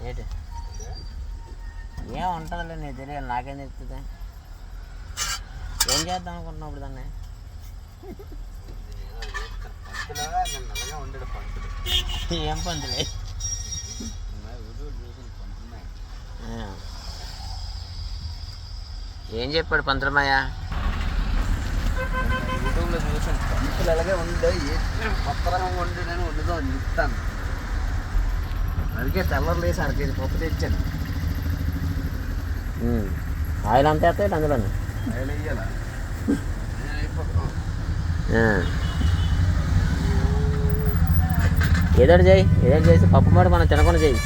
ఏంటి ఏం ఉంటుందిలే, నీకు తెలియదు, నాకేం తెలుస్తుంది. ఏం చేద్దాం అనుకుంటున్నావు ఇప్పుడు దాన్ని? ఏం పంతులే? ఏం చెప్పాడు పంతులమయ్య? యూట్యూబ్లో చూసాను, పంతులు అలాగే ఉండే కొత్త రకం వండి నేను వండుదాం అని చెప్తాను. అందుకే తెల్లరు లేసి అరకేజీ పప్పు తెచ్చాను. ఆయిల్ అంతా వేస్తాయి అందులో? ఆయిల్ వేయాలా? ఏదో చేయి, ఏదో చేసి పప్పు మాట మనం తినకుండా చేయి.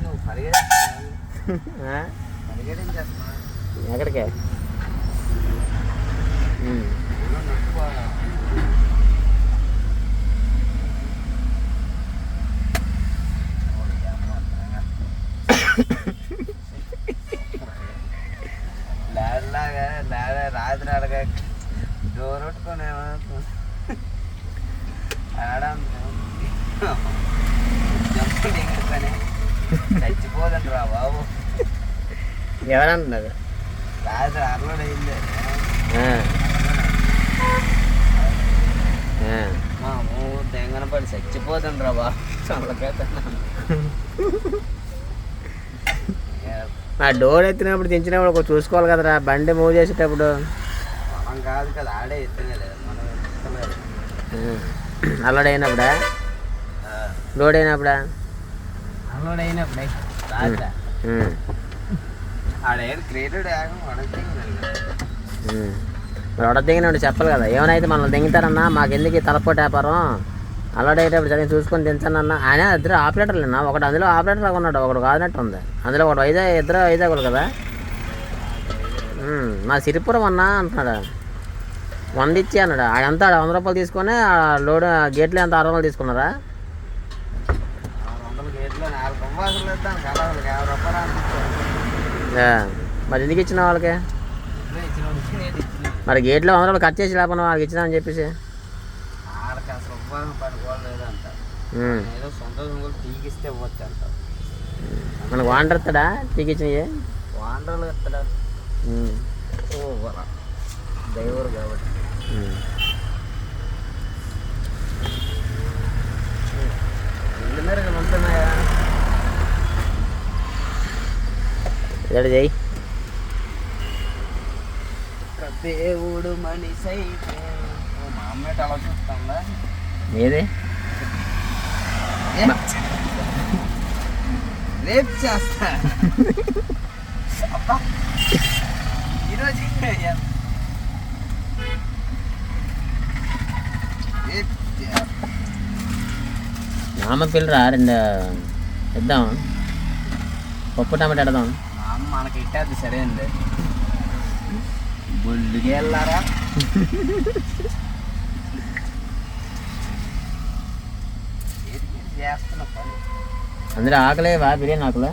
నువ్వు పరిగెడించేస్తున్నా ఎక్కడికే? రాత్రి అడగా డోర్ కొట్టుకొని ఆడని చచ్చిపోదండి రా బాబు. ఎవరన్నారు? రాత్రి అరలోడ్ అయింది. మా మూడు తెంగన పడి చచ్చిపోదండి రా బాబు. ఆ డోర్ ఎత్తినప్పుడు దించినప్పుడు ఒక చూసుకోవాలి కదరా, బండి మూవ్ చేసేటప్పుడు. మనం కాదు కదా, ఆడే ఎత్తినే లేదు, మనం ఎత్తలేదు. అల్లోడ్ అయినప్పుడా? లోడ్ అయినప్పుడా? అన్లోడ్ అయినప్పుడే రాత్రి ఆడ క్రియేటెడ్ మరి ఆడ దిగినప్పుడు చెప్పాలి కదా, ఏమైనా మనల్ని దిగుతారన్నా, మాకెందుకు తలపోటు వ్యాపారం, అల్లోడ్ అయ్యేటప్పుడు సరిగ్గా చూసుకొని దించానన్నా. ఆయన ఇద్దరు ఆపరేటర్లేనా? ఒకటి అందులో ఆపరేటర్ లాగా ఉన్నాడు, ఒకడు కాదన్నట్టు ఉంది. అందులో ఒకటి ఇద్దరు వైజాగులు కదా. మా సిరిపురం అన్నా అంటున్నాడు, 100 ఇచ్చి అన్నాడు. ఆడంతా 100 రూపాయలు తీసుకొని లోడ్ గేట్లు ఎంత 600 తీసుకున్నారా? 600 గేట్లో 4 రూపాయలు ఇస్తాను కదా, 50 రూపాయలు. మరి ఎందుకు ఇచ్చిన వాళ్ళకి? మరి గేట్లో 100 రూపాయలు కట్ చేసి లేకపోయినా వాళ్ళకి ఇచ్చినా అని చెప్పేసి వాళ్ళకి అసలు రూపాయలు పడుకోలేదంట. ఏదో సంతోషం కూడా టీకిస్తే ఇవ్వచ్చు అంట. మనకు వాండర్ ఇస్తాడా టీకిచ్చినవి? వాండర్లు ఇస్తాడా? డ్రైవర్ కాబట్టి. ఎల్లుమేరకు ఉంటున్నాయా? ఎక్కడ చేయి. దేవుడు మనిషి అయితే మా అమ్మేట అలా చూస్తుందా? ఏది రేపు చేస్తా. అబ్బా ఈరోజు నామ పిల్లరా 2 ఇద్దాం, పప్పు టమాటా పెడదాం. మా అమ్మ మనకి ఇట్టేది సరే అండి. బొల్లుగా వెళ్ళారా? చేస్తున్న పని అందులో ఆకలేవా? బిర్యానీ ఆకులా?